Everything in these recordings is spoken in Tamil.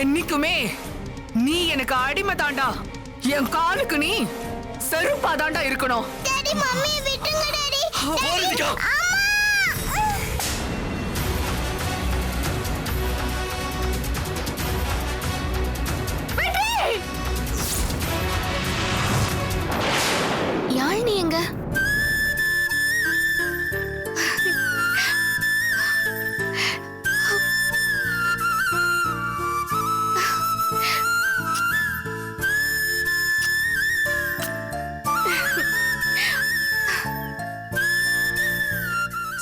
என்னைக்குமே நீ எனக்கு அடிமை தாண்டா. என் காலுக்கு நீ செருப்பா தாண்டா இருக்கணும். டாடி மம்மி விட்டுங்க டாடி. போறீங்க. யாழினி எங்க?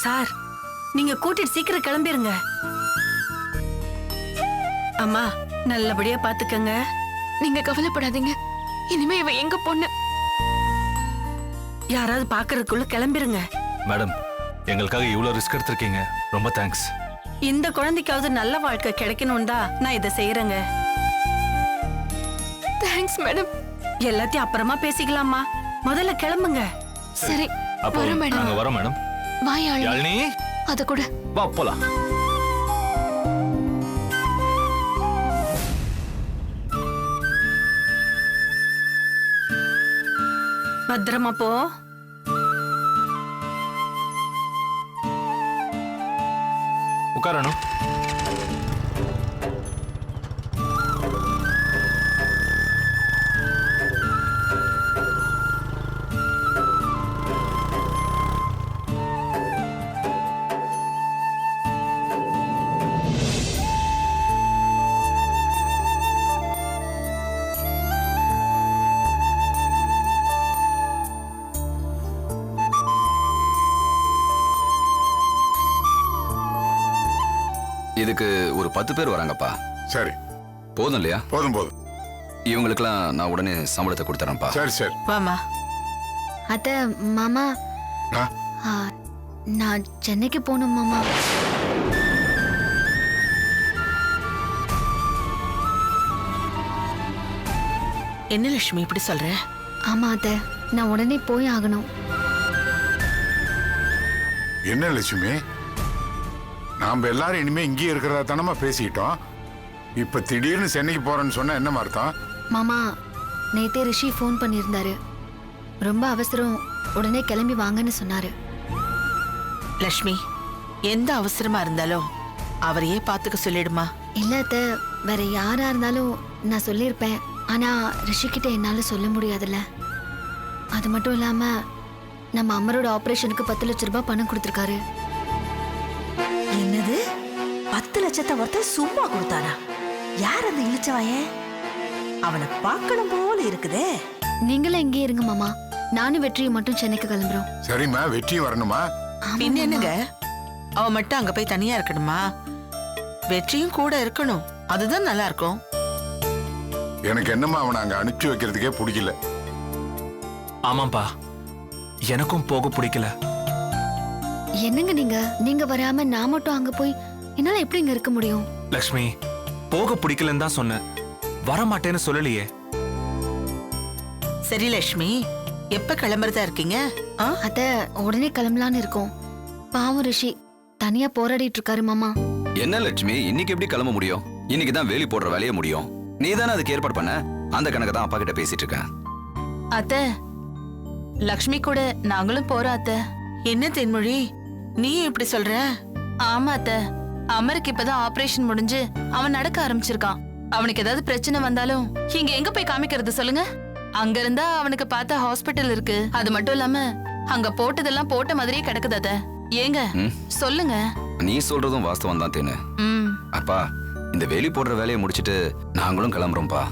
சார், நீங்க கூட்டிட்டு சீக்கிரம் கிளம்பிருங்க. அம்மா, நல்லபடியா பாத்துக்கங்க. நீங்க கவலைப்படாதீங்க. இனிமே இவ எங்க பொண்ணு. யாராவது பாக்குறதுக்குள்ள கிளம்பிருங்க. மேடம், எங்களுக்காக இவ்வளவு ரிஸ்க் எடுத்திருக்கீங்க. ரொம்ப தேங்க்ஸ். இந்த குழந்தைக்காவது நல்ல வாழ்க்கை கிடைக்கணும் தான் நான் இதை செய்யறேங்க. Thanks madam. எல்லாத்தையும் அப்புறமா பேசிக்கலாமா, முதல்ல கிளம்புங்க. சரி, அப்போ வரோம் மேடம். நாங்க வரோம் மேடம். வா யாழினி. அத கூட வா போலாம். பத்திரமா போ. உட்காரணும். இதுக்கு ஒரு 10 பேர் வராங்கப்பா. சரி, போதும் இல்லையா? போதும் போதும். இவங்களுக்கெல்லாம் நான் உடனே சம்பளத்தை கொடுத்துறேன்ப்பா. சரி சரி. வாமா. அத்தை, மாமா, நான் சென்னைக்கு போகணும் மாமா. என்ன லட்சுமி இப்படி சொல்ற? ஆமா அத்தை, நான் உடனே போய் ஆகணும். என்ன லட்சுமி, நாம எல்லாரும் இனிமே இங்கே இருக்கிறதா தானமா பேசிக்கிட்டோம். இப்ப திடீர்னு சென்னைக்கு போறேன்னு சொன்னா என்ன அர்த்தம்? மாமா, நேத்தே ரிஷி ஃபோன் பண்ணியிருந்தாரு. ரொம்ப அவசரம், உடனே கிளம்பி வாங்கன்னு சொன்னாரு. லட்சுமி, எந்த அவசரமா இருந்தாலும் அவரையே பாத்துக்க சொல்லிடுமா. இல்ல அத்தை, வேற யாரா இருந்தாலும் நான் சொல்லியிருப்பேன். ஆனா ரிஷி கிட்ட என்னால சொல்ல முடியாதுல்ல. அது மட்டும் இல்லாம நம்ம அம்மரோட ஆபரேஷனுக்கு 10 லட்சம் ரூபாய் பணம் கொடுத்திருக்காரு. என்னது, 10 லட்சத்தை ஒருத்தர் சும்மா கொடுத்தானா? யார் அந்த இழிச்சவாயன்? அவனை பார்க்கணும் போல இருக்குதே. நீங்களும் இங்கே இருங்க மாமா, நானும் வெற்றியும் மட்டும் சென்னைக்கு கிளம்புறோம். சரிம்மா, வெற்றியும் வரணுமா? பின்ன என்னங்க, அவ மட்டும் அங்க போய் தனியா இருக்கணுமா? வெற்றியும் கூட இருக்கணும், அதுதான் நல்லா இருக்கும். எனக்கு என்னமா அவனை அங்க அனுப்பிச்சு வைக்கிறதுக்கே பிடிக்கல. ஆமாப்பா, எனக்கும் போக பிடிக்கல. என்னங்க நீங்க வராம நான் மட்டும் அங்க போய் என்னால எப்படி இங்க இருக்க முடியும்? லக்ஷ்மி, போக பிடிக்கலன்னு தான் சொன்னேன், வர மாட்டேன்னு சொல்லலையே. சரி லட்சுமி, எப்ப கிளம்புறதா இருக்கீங்க? அத உடனே கிளம்பலான்னு இருக்கோம். பாவம் ரிஷி தனியா போராடிட்டு இருக்காரு மாமா. என்ன லட்சுமி, இன்னைக்கு எப்படி கிளம்ப முடியும்? இன்னைக்கு தான் வேலி போடுற வேலையை முடியும். நீ தானே அதுக்கு ஏற்பாடு பண்ண. அந்த கணக்கு தான் அப்பா கிட்ட பேசிட்டு இருக்கேன். அத்தை, லக்ஷ்மி கூட நாங்களும் போறோம் அத்தை. என்ன தென்மொழி, நீ இப்படி சொல்ற? ஆமா அத்தை, அமருக்கு இப்பதான் ஆபரேஷன் முடிஞ்சு அவன் நடக்க ஆரம்பிச்சிருக்கான். அவனுக்கு ஏதாவது பிரச்சனை வந்தாலும் இங்க எங்க போய் காமிக்கிறது சொல்லுங்க? அங்க இருந்தா அவனுக்கு பார்த்த ஹாஸ்பிட்டல் இருக்கு. அது மட்டும் இல்லாம அங்க போட்டதெல்லாம் போட்ட மாதிரியே கிடக்குது அத்தை. ஏங்க சொல்லுங்க. நீ சொல்றதும் வாஸ்தவம் தான் தேனு. அப்பா, இந்த வேலி போடுற வேலையை முடிச்சிட்டு நாங்களும் கிளம்புறோம்ப்பா.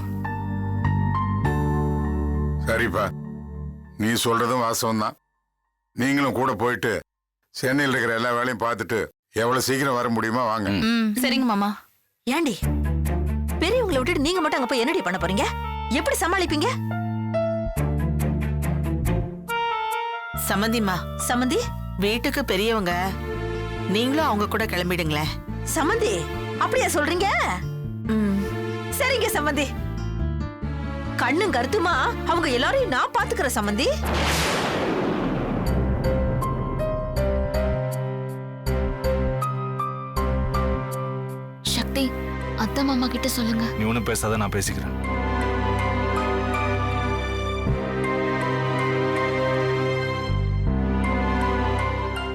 சரிப்பா, நீ சொல்றதும் வாஸ்தவம் தான். நீங்களும் கூட போயிட்டு சென்னையில் இருக்கிற எல்லா வேலையும் பார்த்துட்டு எவ்வளவு சீக்கிரம் வர முடியுமா வாங்க. சரிங்க மாமா. ஏண்டி, பெரியவங்களை விட்டுட்டு நீங்க மட்டும் அங்க போய் என்னடி பண்ண போறீங்க? எப்படி சமாளிப்பீங்க? சம்மந்திமா, சம்மந்தி, வீட்டுக்கு பெரியவங்க, நீங்களும் அவங்க கூட கிளம்பிடுங்களேன். சம்மந்தி, அப்படியா சொல்றீங்க? சரிங்க சம்மந்தி. கண்ணும் கருத்துமா அவங்க எல்லாரையும் நான் பாத்துக்கிறேன் சம்மந்தி. அத்தை மாமா கிட்ட சொல்லுங்க. நீ ஒன்றும் பேசாத, நான் பேசிக்கிறேன்.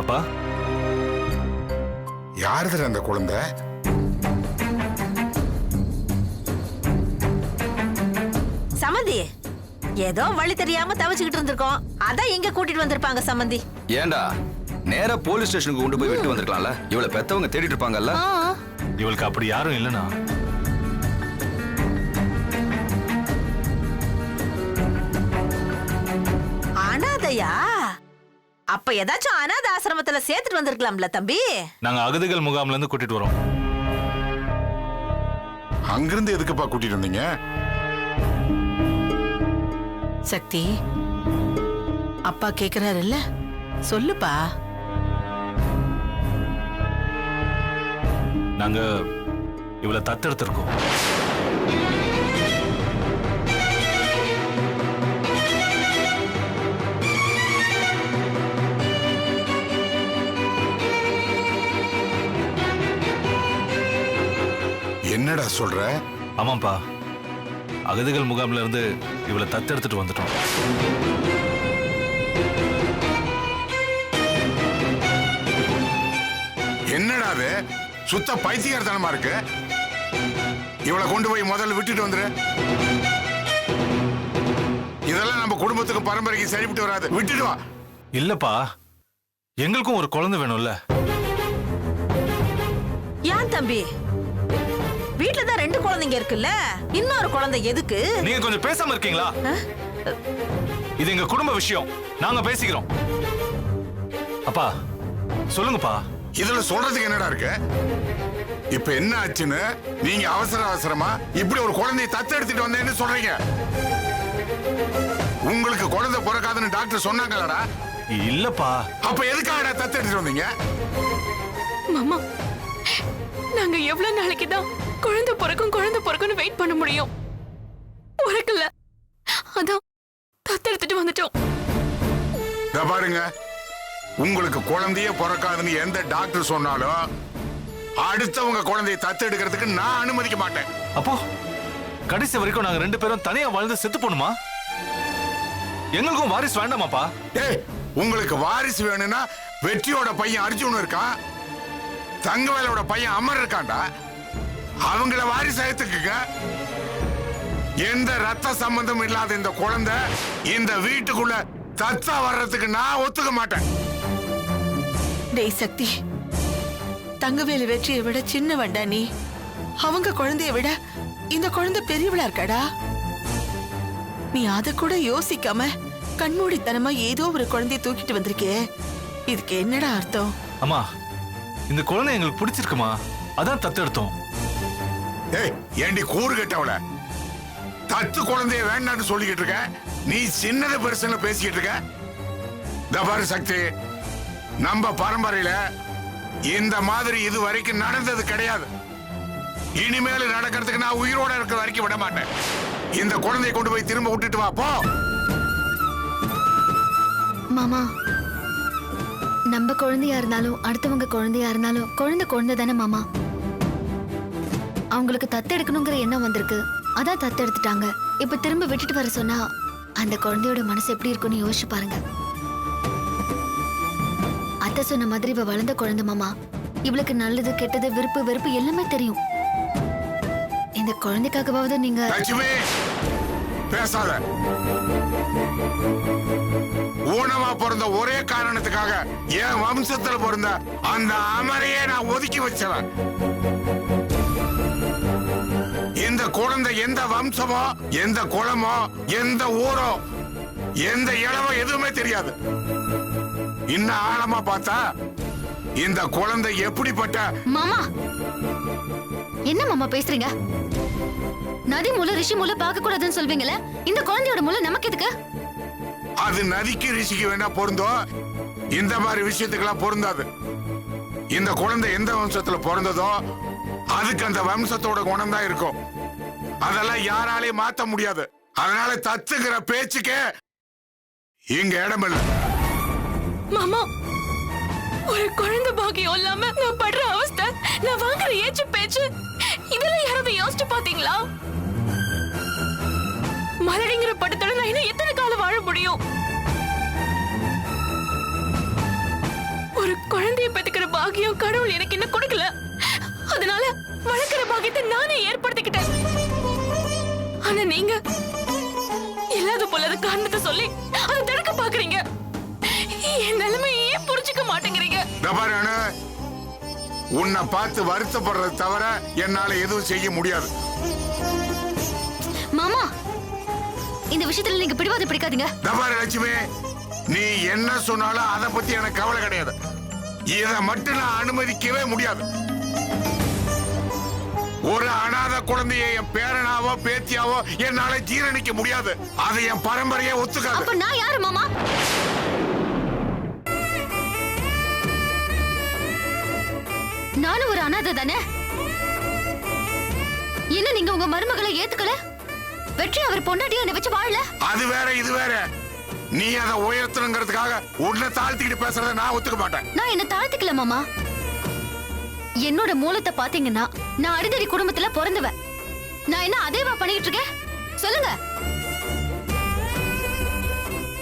அப்பா, யாருதுல அந்த குழந்தை? சம்மந்தி ஏதோ வழி தெரியாம தவிச்சுக்கிட்டு இருந்திருக்கோம், அதான் இங்க கூட்டிட்டு வந்திருப்பாங்க சம்மந்தி. ஏன்டா நேரா போலீஸ் ஸ்டேஷனுக்கு கொண்டு போய் விட்டு வந்திருக்கலாம்ல? இவளை பெத்தவங்க தேடிட்டு இருப்பாங்கல்ல. இவளுக்கு அப்படி யாரும் இல்லைனா? அனாதையா? அப்ப ஏதாச்சும் அனாத ஆசிரமத்துல சேர்த்துட்டு வந்திருக்கலாம்ல தம்பி. நாங்க அகதிகள் முகாம்ல இருந்து கூட்டிட்டு வரோம். அங்கிருந்து எதுக்குப்பா கூட்டிட்டு வந்தீங்க? சக்தி, அப்பா கேக்குறாருல்ல, சொல்லுப்பா. நாங்க இவளை தத்தெடுத்திருக்கோம். என்னடா சொல்ற? ஆமாப்பா, அகதிகள் முகாம்ல இருந்து இவளை தத்தெடுத்துட்டு வந்துட்டோம். என்னடா அது? சுத்த பைத்தியக்காரத்தனமா இருக்கு. இவளை கொண்டு போய் முதல்ல விட்டுட்டு வந்துரு. இதெல்லாம் நம்ம குடும்பத்துக்கு பரம்பரைக்கு சரிப்பட்டு வராது. விட்டுட்டு வா. இல்லப்பா, எங்களுக்கும் ஒரு குழந்தை வேணும்ல. ஏன் தம்பி, வீட்டுல தான் 2 குழந்தைங்க இருக்குல்ல, இன்னொரு குழந்தை எதுக்கு? நீங்க கொஞ்சம் பேசாம இருக்கீங்களா? இது எங்க குடும்ப விஷயம், நாங்க பேசிக்கிறோம். அப்பா சொல்லுங்கப்பா. இதுல சொல்றதுக்கு என்னடா இருக்கு? இப்ப என்ன ஆச்சுன்னு நீங்க அவசரமா இப்படி ஒரு குழந்தையை தத்தெடுத்துட்டு வந்தேன்னு சொல்றீங்க. உங்களுக்கு குழந்தை பிறக்காதுன்னு டாக்டர் சொன்னாங்களா? இல்லப்பா. அப்ப எதுக்காக தத்தெடுத்துட்டு வந்தீங்க? மாமா, நாங்க எவ்வளவு நாளைக்கு தான் குழந்தை பிறக்கும்னு வெயிட் பண்ண முடியும்? பிறக்கல, அதான் தத்தெடுத்துட்டு வந்துட்டோம். பாருங்க, உங்களுக்கு குழந்தையே பிறக்காதுன்னு எந்த டாக்டர் சொன்னாலும் அடுத்தவங்க குழந்தையை தத்தெடுக்கிறதுக்கு நான் அனுமதிக்க மாட்டேன். அப்போ கடைசி வரைக்கும் நாங்க 2 பேரும் தனியா வாழ்ந்து செத்து போணுமா? எங்களுக்கும் வாரிசு வேண்டாமாப்பா? ஏய், உங்களுக்கு வாரிசு வேணும்னா வெற்றியோட பையன் அர்ஜுன் இருக்கான், தங்கவேலோட பையன் அமர் இருக்காண்டா. அவங்கள வாரிசு ஏத்துக்குங்க. எந்த ரத்த சம்பந்தம் இல்லாத இந்த குழந்தை இந்த வீட்டுக்குள்ள தத்தா வர்றதுக்கு நான் ஒத்துக்க மாட்டேன். டேய் சக்தி, தங்கவேலு வெற்றியை விட சின்னவன்டா நீ. அவங்க குழந்தைய விட இந்த குழந்தை பெரியவளா இருக்காடா. நீ அத கூட யோசிக்காம கண்மூடித்தனமா ஏதோ ஒரு குழந்தைய தூக்கிட்டு வந்திருக்கே, இதுக்கு என்னடா அர்த்தம்? அம்மா, இந்த குழந்தை எங்களுக்கு பிடிச்சிருக்குமா, அதான் தத்தெடுத்தோம். ஏய், ஏண்டி கூறு கட்டவள? தத்து குழந்தைய வேண்டான்னு சொல்லிக்கிட்டு இருக்க, நீ சின்னது பெருசுன்னு பேசிக்கிட்டு இருக்க. தபாரு சக்தி, நம்ம பரம்பரையில இந்த மாதிரி இது வரைக்கும் நடந்தது கிடையாது. இனிமேல் நடக்கிறதுக்கு நான் உயிரோட இருக்கிற வரைக்கும் விட மாட்டேன். இந்த குழந்தையை கொண்டு போய் திரும்ப விட்டுட்டு வா போ. மாமா, நம்ம குழந்தையா இருந்தாலும் அடுத்தவங்க குழந்தையா இருந்தாலும் குழந்தை தானே மாமா. அவங்களுக்கு தத்தெடுக்கணுங்கிற எண்ணம் வந்திருக்கு, அதான் தத்தெடுத்துட்டாங்க. இப்ப திரும்ப விட்டுட்டு வர சொன்னா அந்த குழந்தையோட மனசு எப்படி இருக்குன்னு யோசிச்சு பாருங்க. அத்தை சொன்ன மாதிரி இவ வளர்ந்த குழந்தை மாமா. இவளுக்கு நல்லது கெட்டது விருப்பு வெறுப்பு எல்லாமே தெரியும். இந்த குழந்தைக்காகவாவது நீங்க லட்சுமி, பேசாத. ஊனமா பிறந்த ஒரே காரணத்துக்காக என் வம்சத்துல பிறந்த அந்த அமரையே நான் ஒதுக்கி வச்சவன். இந்த குழந்தை எந்த வம்சமோ, எந்த குலமோ, எந்த ஊரோ, எந்த இளவோ எதுவுமே தெரியாது. இன்னும் ஆழமா பார்த்தா இந்த குழந்தை எப்படிப்பட்ட... மாமா, என்ன மாமா பேசுறீங்க? நதி மூல ரிஷி மூல பார்க்க கூடாதுன்னு சொல்வீங்களே, இந்த குழந்தையோட மூல நமக்கு எதுக்கு? அது நதிக்கு ரிஷிக்கு வேணா பொருந்தோம், இந்த மாதிரி விஷயத்துக்கெல்லாம் பொருந்தாது. இந்த குழந்தை எந்த வம்சத்துல பிறந்ததோ அதுக்கு அந்த வம்சத்தோட குணம் தான் இருக்கும். அதெல்லாம் யாராலையும் மாத்த முடியாது. அதனால தத்துங்கிற பேச்சுக்கே இங்க இடம் இல்லை. மாமா, ஒரு குழந்தை பாக்கியம் இல்லாம நான் படுற அவஸ்தை, நான் வாங்குற ஏச்சு பேச்சு இதெல்லாம் யாராவது யோசிச்சு பாத்தீங்களா? மலடிங்கிற படத்தோட நான் இன்னும் எத்தனை காலம் வாழ முடியும்? ஒரு குழந்தைய பெத்துக்கிற பாக்கியம் கடவுள் எனக்கு இன்னும் கொடுக்கல. அதனால வளர்க்கிற பாக்கியத்தை நானே ஏற்படுத்திக்கிட்டேன். ஆனா நீங்க இல்லாத போலாத காரணத்தை சொல்லி அதை தடுக்க பாக்குறீங்க. என் நிலைமையே புரிஞ்சுக்க மாட்டேங்கிறீங்க. உன்னை பார்த்து வருத்தப்படுறது தவிர என்னால எதுவும் செய்ய முடியாது. மாமா, இந்த விஷயத்துல நீங்க பிடிவாத பிடிக்காதீங்க. லட்சுமி, நீ என்ன சொன்னாலும் அதை பத்தி எனக்கு கவலை கிடையாது. இதை மட்டும் நான் அனுமதிக்கவே முடியாது. ஒரு அனாதை குழந்தையை என் பேரனாவோ பேத்தியாவோ என்னால ஜீரணிக்க முடியாது. அதை என் பரம்பரையே ஒத்துக்காது. அப்ப நான் யாரு மாமா? நானும் ஒரு அனாதை தானே. என்ன நீங்க உங்க மருமகளை ஏத்துக்கல? வெற்றி அவர் பொண்டாட்டியை என்னை வச்சு வாழல. அது வேற இது வேற. நீ அதை உயர்த்தணுங்கிறதுக்காக உன்னை தாழ்த்திக்கிட்டு பேசுறத நான் ஒத்துக்க மாட்டேன். நான் என்ன தாழ்த்திக்கல மாமா. என்னோட மூலத்தை பாத்தீங்கன்னா நான் அடிதடி குடும்பத்துல பிறந்தவன். நான் என்ன அதேவா பண்ணிட்டு இருக்கேன் சொல்லுங்க.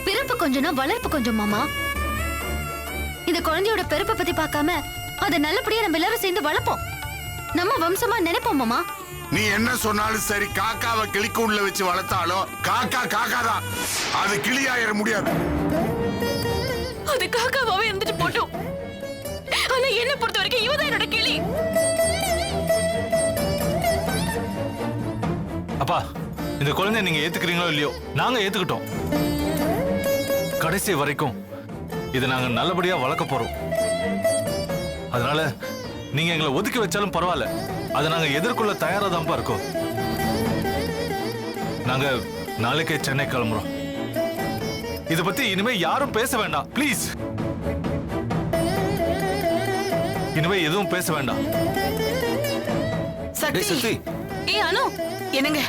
பிறப்பு கொஞ்சம்னா வளர்ப்பு கொஞ்சம் மாமா. இந்த குழந்தையோட பிறப்பை பத்தி பார்க்காம அதை நல்லபடியா நம்ம எல்லாரும் சேர்ந்து வளர்ப்போம். நம்ம வம்சமா நினைப்போம் மாமா. நீ என்ன சொன்னாலும் சரி, காக்காவை கிளிக்கூண்டுல வச்சு வளர்த்தாலும் காக்கா காக்காதான். அது கிளியாயிர முடியாது. அது காக்காவாவே இருந்துட்டு போட்டோம். ஆனா என்ன பொறுத்த வரைக்கும் இவதான் என்னோட கிளி. அப்பா, இந்த குழந்தைய நீங்க ஏத்துக்கிறீங்களோ இல்லையோ, நாங்க ஏத்துக்கிட்டோம். கடைசி வரைக்கும் இதை நாங்க நல்லபடியா வளர்க்க போறோம். அதனால நீங்க எங்களை ஒதுக்கி வச்சாலும் பரவாயில்ல, அதை நாங்க எதிர்கொள்ள தயாரா தான் இருக்கோம். நாங்க நாளைக்கே சென்னை கிளம்புறோம். இத பத்தி இனிமே யாரும் பேச வேண்டாம் ப்ளீஸ். இனிமே எதுவும் பேச வேண்டாம். சக்தி. ஏய் அனு, என்னங்க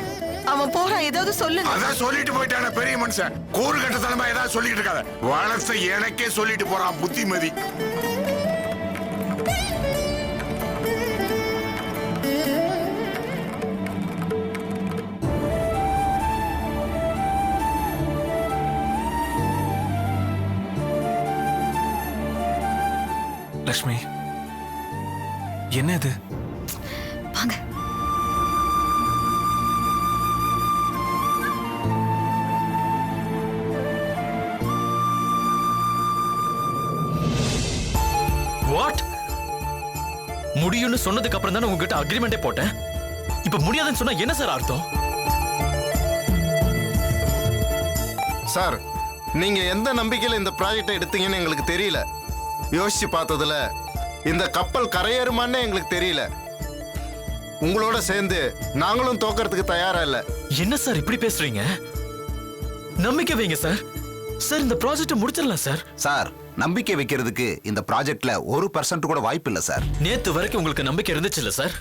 அவன் போறான், ஏதாவது சொல்லுங்க. அதான் சொல்லிட்டு போயிட்டான பெரிய மனுஷன். கூறு கட்டத்தனமா ஏதாவது சொல்லிட்டு இருக்காத. வளர்த்த எனக்கே சொல்லிட்டு போறான் புத்திமதி. லக்ஷ்மி, என்ன இது? வாங்க. வாட்? முடியும்னு சொன்னதுக்கு அப்புறம் தானே உங்ககிட்ட அக்ரிமெண்டே போட்டேன். இப்ப முடியாதுன்னு சொன்னா என்ன சார் அர்த்தம்? சார், நீங்க எந்த நம்பிக்கையில இந்த ப்ராஜெக்டை எடுத்தீங்கன்னு எங்களுக்கு தெரியல. யோசிச்சு பார்த்ததுல இந்த கப்பல் கரையேறுமான்னு எங்களுக்கு தெரியல. உங்களோட சேர்ந்து நாங்களும் தோக்கறதுக்கு தயாரா இல்ல. என்ன சார் இப்படி பேசுறீங்க? நம்பிக்கை வைங்க சார். சார், இந்த ப்ராஜெக்ட் முடிச்சிடலாம் சார். சார், நம்பிக்கை வைக்கிறதுக்கு இந்த ப்ராஜெக்ட்ல 1% கூட வாய்ப்பு இல்ல சார். நேத்து வரைக்கும் உங்களுக்கு நம்பிக்கை இருந்துச்சு இல்ல சார்?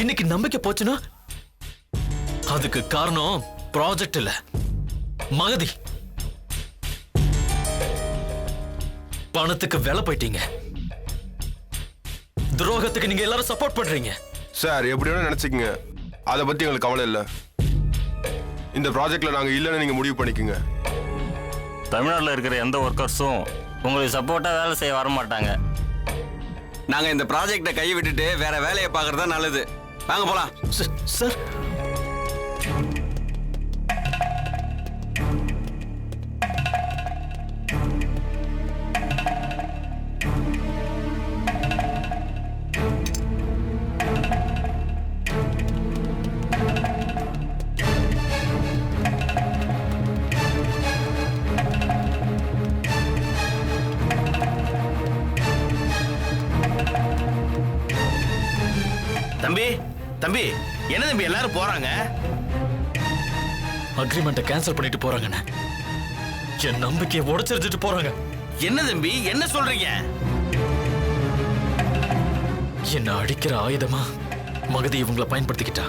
இன்னைக்கு நம்பிக்கை போச்சுன்னா அதுக்கு காரணம் ப்ராஜெக்ட் இல்ல, மகதி. பணத்துக்கு வேலை போயிட்டீங்க. துரோகத்துக்கு நீங்க எல்லாரும் சப்போர்ட் பண்றீங்க. சார், எப்படி வேணா நினைச்சுக்கங்க, அதை பத்தி எங்களுக்கு கவலை இல்ல. இந்த ப்ராஜெக்ட்ல நாங்க இல்லைன்னு நீங்க முடிவு பண்ணிக்கோங்க. தமிழ்நாட்டில் இருக்கிற எந்த ஒர்க்கர்ஸும் உங்களுக்கு சப்போர்ட்டா வேலை செய்ய வர மாட்டாங்க. நாங்க இந்த ப்ராஜெக்டை கை விட்டுட்டு வேற வேலையை பார்க்கறதா நல்லது. வாங்க போலாம். சார், தம்பி தம்பி, என்ன தம்பி எல்லாரும் போறாங்க? அக்ரிமெண்ட்டை கேன்சல் பண்ணிட்டு போறாங்கண்ணே. என் நம்பிக்கையை உடைச்சிருச்சுட்டு போறாங்க. என்ன தம்பி, என்ன சொல்றீங்க? என்ன அடிக்கிற ஆயுதமா மகதி இவங்களை பயன்படுத்திக்கிட்டா.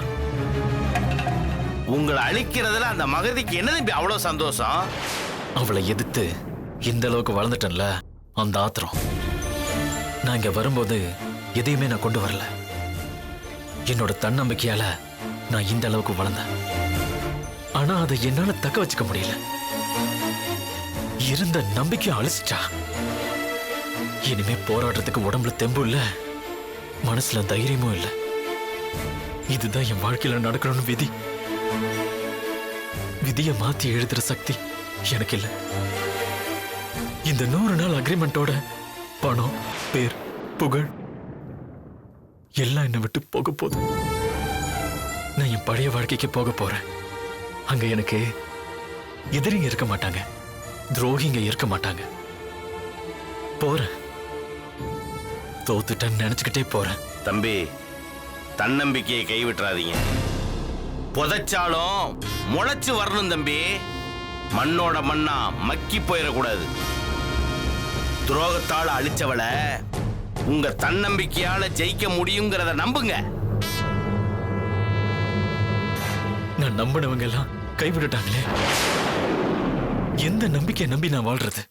உங்களை அழிக்கிறதுல அந்த மகதிக்கு என்ன தம்பி அவ்வளவு சந்தோஷம்? அவளை எதிர்த்து இந்த அளவுக்கு வளர்ந்துட்டேன்ல, அந்த ஆத்திரம். நான் இங்க வரும்போது எதையுமே நான் கொண்டு வரல. என்னோட தன்னம்பிக்கையால நான் இந்த அளவுக்கு வளர்ந்தேன். ஆனா அதை என்னால தக்க வச்சுக்க முடியல. இருந்த நம்பிக்கை அழிச்சிட்டா. இனிமே போராடுறதுக்கு உடம்புல தெம்பு இல்ல, மனசுல தைரியமும் இல்ல. இதுதான் என் வாழ்க்கையில நடக்கணும்னு விதி. விதியை மாத்தி எழுதுற சக்தி எனக்கு இல்ல. இந்த 100 நாள் அக்ரிமெண்டோட பணம், பேர், புகழ் எல்லாம் என்னை விட்டு போக போகுது. நான் என் பழைய வாழ்க்கைக்கு போக போறேன். அங்க எனக்கு எதிரிங்க இருக்க மாட்டாங்க, துரோகிங்க இருக்க மாட்டாங்க. போறேன், தோத்துட்டேன்னு நினைச்சுக்கிட்டே போறேன். தம்பி, தன்னம்பிக்கையை கைவிட்டுறாதீங்க. புதைச்சாலும் முளைச்சு வரணும் தம்பி. மண்ணோட மண்ணா மக்கி போயிடக்கூடாது. துரோகத்தால அழிச்சவளை உங்க தன்னம்பிக்கையால ஜெயிக்க முடியுங்கிறத நம்புங்க. நான் நம்பினவங்க எல்லாம் கைவிட்டுட்டாங்களே, எந்த நம்பிக்கையை நம்பி நான் வாழ்றது?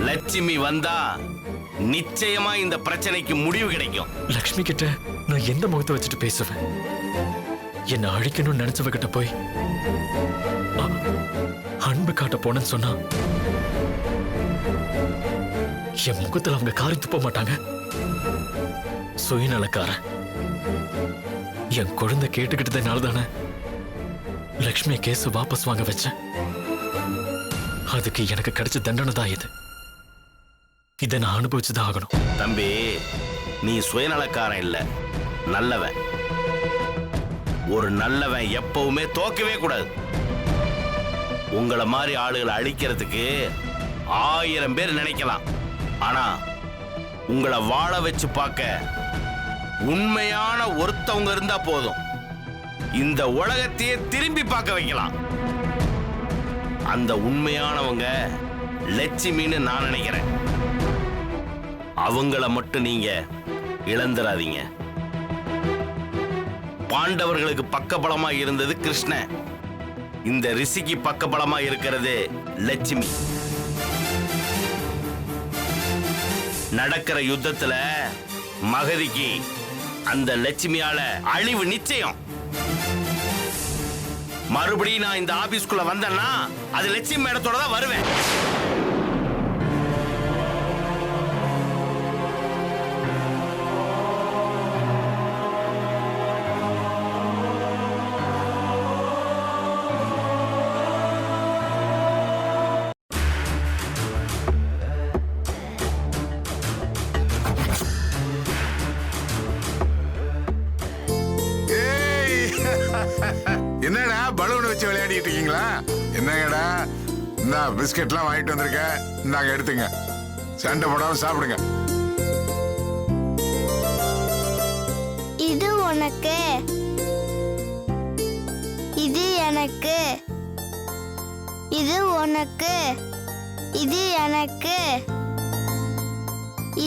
லட்சுமி வந்தா நிச்சயமா இந்த பிரச்சனைக்கு முடிவு கிடைக்கும். லக்ஷ்மி கிட்ட நான் எந்த முகத்தை வச்சுட்டு பேசுவேன்? என்ன அழிக்கணும்னு நினைச்சவ கிட்ட போய் அன்பு காட்ட போனேன்னு சொன்னா என் முகத்துல அவங்க காரி துப்ப மாட்டாங்க. சுயநலக்காரன். என் குழந்தை கேட்டுக்கிட்டதுனால தானே லக்ஷ்மி கேஸ் வாபஸ் வாங்க வச்சேன். அதுக்கு எனக்கு கிடைச்ச தண்டனை தான் இது. இதை நான் அனுபவிச்சுதான் ஆகணும். தம்பி, நீ சுயநலக்காரன் இல்ல, நல்லவன். ஒரு நல்லவன் எப்பவுமே தோக்கவே கூடாது. உங்களை மாதிரி ஆளுகளை அழிக்கிறதுக்கு 1000 பேர் நினைக்கலாம். ஆனா உங்களை வாழ வச்சு பார்க்க உண்மையான ஒருத்தவங்க இருந்தா போதும். இந்த உலகத்தையே திரும்பி பார்க்க வைக்கலாம். அந்த உண்மையானவங்க லட்சுமின்னு நான் நினைக்கிறேன். அவங்கள மட்டும் நீங்க இழந்துடாதீங்க. பாண்டவர்களுக்கு பக்கபலமா இருந்தது கிருஷ்ணன். இந்த ரிஷிக்கு பக்கபலமா இருக்கிறது லட்சுமி. நடக்கிற யுத்தத்துல மகதிக்கு அந்த லட்சுமியால அழிவு நிச்சயம். மறுபடியும் நான் இந்த ஆபீஸ்க்குள்ள வந்தேன்னா அது லட்சுமி மேடத்தோட தான் வருவேன். என்னடா பலூன் வச்சு விளையாடிட்டு இருக்கீங்களா? என்னங்கடா, இந்த பிஸ்கெட்லாம் வாங்கிட்டு வந்திருக்க, இந்தாங்க எடுத்துங்க. சண்டை போடாம சாப்பிடுங்க. இது உனக்கு, இது எனக்கு, இது உனக்கு, இது எனக்கு,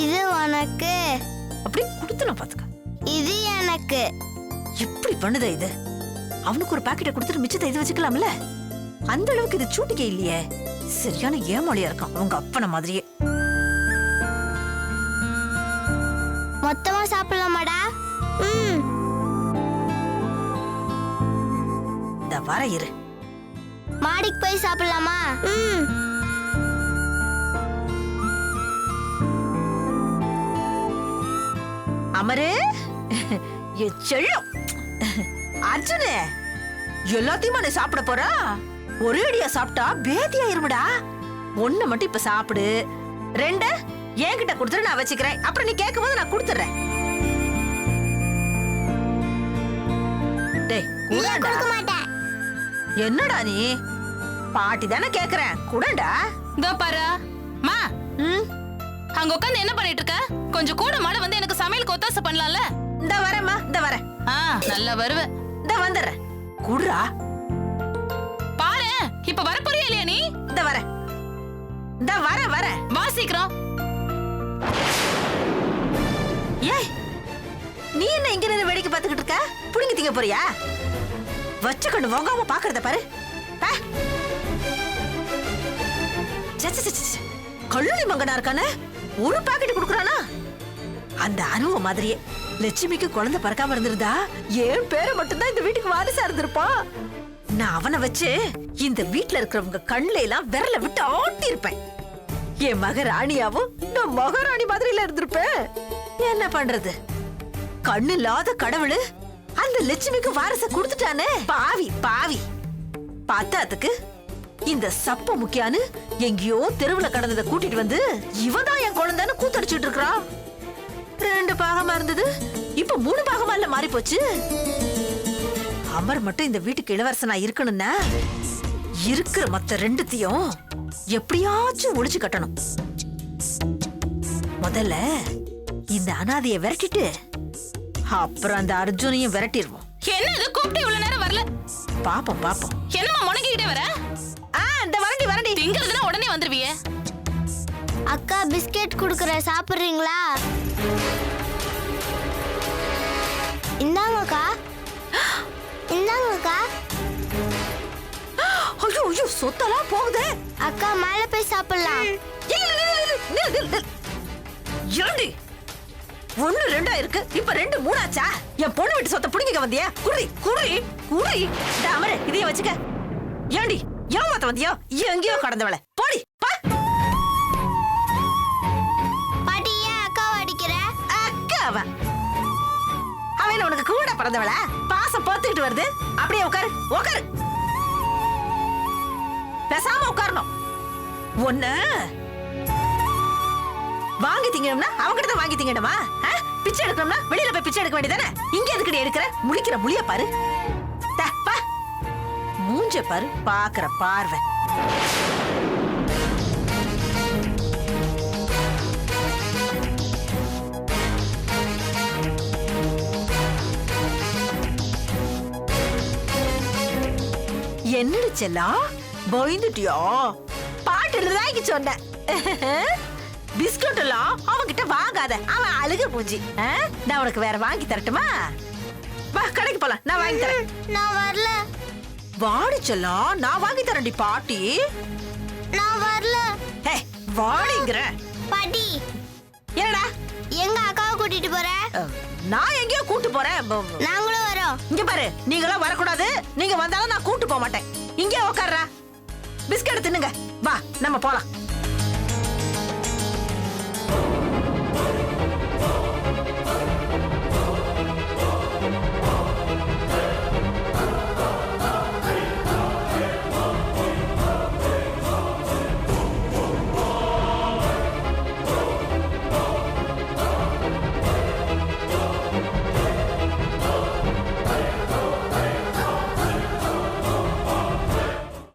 இது உனக்கு. அப்படி கொடுத்துன பாத்துக்க. இது எனக்கு. எப்படி பண்ணுத இது? அவனுக்கு ஒரு பாக்கெட்டை கொடுத்துட்டு மிச்சத்தை இது வச்சுக்கலாம்ல? அந்த அளவுக்கு இது சூட்டிக்கே இல்லையே. சரியான ஏமாளியா இருக்கான் அவங்க அப்பன மாதிரியே. மொத்தமா சாப்பிடலாமாடா? இந்த வர இரு. மாடிக்கு போய் சாப்பிடலாமா? அமரு, செல்லம் அர்ஜுனு, எல்லாத்தையுமா நீ சாப்பிட போறா? ஒரே அடியா சாப்பிட்டா பேதி ஆயிருமுடா. ஒண்ணு மட்டும் இப்ப சாப்பிடு, 2 என்கிட்ட கொடுத்துட்டு நான் வச்சுக்கிறேன். அப்புறம் நீ கேட்கும் போது நான் கொடுத்துறேன். என்னடா நீ? பாட்டி தானே கேக்குறேன், குடண்டா. இதோ பாரு மா, அங்க உட்காந்து என்ன பண்ணிட்டு இருக்க? கொஞ்சம் கூட மாட வந்து எனக்கு சமையலுக்கு ஒத்தாசை பண்ணலாம்ல? இந்த வரேம்மா, இந்த வரேன். நல்லா வருவேன். இந்த வந்துடுறேன். குடுறா. பாரு, இப்ப வர போறியா இல்லையா நீ? இந்த வரேன், இந்த வரேன். வா சீக்கிரம். ஏய், நீ என்ன இங்க நின்னு வேடிக்கை பார்த்துக்கிட்டு இருக்க? புடிங்கி திங்க போறியா? வச்ச கண்ணு வாங்காம பாக்குறத பாரு. கல்லூரி மங்கனா இருக்கானே, ஒரு பாக்கெட் குடுக்குறானா? அந்த அனுவ மாதிரியே லட்சுமிக்கு குழந்தை பிறக்காம இருந்திருந்தா என் பேரை மட்டும்தான் இந்த வீட்டுக்கு வாரிசா இருந்திருப்பான். நான் அவனை வச்சு இந்த வீட்டுல இருக்கிறவங்க கண்ணுல எல்லாம் விரல விட்டு ஆட்டி இருப்பேன். என் மகாராணியாவும் நான் மகாராணி மாதிரில இருந்திருப்பேன். என்ன பண்றது, கண்ணு இல்லாத கடவுளு அந்த லட்சுமிக்கு வாரிச கொடுத்துட்டானே. பாவி பாவி. பார்த்தாதுக்கு இந்த சப்ப முக்கியான்னு எங்கேயோ தெருவுல கடந்ததை கூட்டிட்டு வந்து இவதான் என் குழந்தைன்னு கூத்தடிச்சிட்டு இருக்கா. 2 பாகமா இருந்தது இப்ப 3 பாகமா இல்ல மாறி போச்சு. அமர் மட்டும் இந்த வீட்டுக்கு இளவரசனா இருக்கணும்னா இருக்கிற மத்த 2த்தையும் எப்படியாச்சும் ஒளிச்சு கட்டணும். முதல்ல இந்த அனாதைய விரட்டிட்டு அப்புறம் அந்த அர்ஜுனையும் விரட்டிடுவோம். என்ன இது கூப்பிட்டு இவ்வளவு நேரம் வரல? பாப்போம் பாப்போம். என்னம்மா முனங்கிட்டே வர? இந்த வரண்டி வரண்டி திங்கிறதுனா உடனே வந்துருவியே. அக்கா பிஸ்கெட் குடுக்குற, சாப்பிடுறீங்களா? இந்தாங்கக்கா. இந்தாங்கக்கா. ஐயோ ஐயோ சொத்தெல்லாம் போகுதே. அக்கா மேல போய் சாப்பிடலாம். ஏண்டி 1 2 இருக்கு, இப்ப 2 3 ஆச்சா? என் பொண்ணு வீட்டு சொத்தை புடிங்க வந்தியா? குடி குடி குடி. அமரு இதைய வச்சுக்க. ஏண்டி ஏமாத்த வந்தியோ? எங்கேயோ கடந்தவள போடி. பாட்டி ஏன் அக்காவை அடிக்கிற? அக்காவா? அவன் உனக்கு கூட பிறந்தவள? பாசம் போத்துக்கிட்டு வருது. அப்படியே உட்காரு உட்காரு. பேசாம உட்காரணும். ஒண்ணு வாங்கி திங்கணும்னா அவங்கிட்ட தான் வாங்கி திங்கணுமா? பிச்சை எடுக்கணும்னா வெளியில போய் பிச்சை எடுக்க வேண்டியதானே? இங்க எதுக்கடி எடுக்கிற? முடிக்கிற முடிய பாரு. மூஞ்ச பாரு, பாக்குற பார்வை. என்னடி செல்லம் பயந்துட்டியா? பாட்டுல தான் சொன்னேன். பிஸ்கட் எல்லாம் அவன்கிட்ட வாங்காத, அவன் அழுக பூஞ்சி. நான் உனக்கு வேற வாங்கி தரட்டுமா? வா கடைக்கு போலாம், நான் வாங்கி தரேன். நான் வரல. வாடி செல்லம், நான் வாங்கி தரேன்டி பாட்டி. நான் வரல. வாடிங்கற பாட்டி. என்னடா எங்க அக்காவை கூட்டிட்டு போற? நான் எங்கேயோ கூட்டு போறேன். நாங்களும் வரோம். இங்க பாரு, நீங்களும் வரக்கூடாது. நீங்க வந்தாலும் நான் கூட்டு போக மாட்டேன். இங்கே உட்கார்றா, பிஸ்கட் தின்னுங்க. வா நம்ம போலாம்.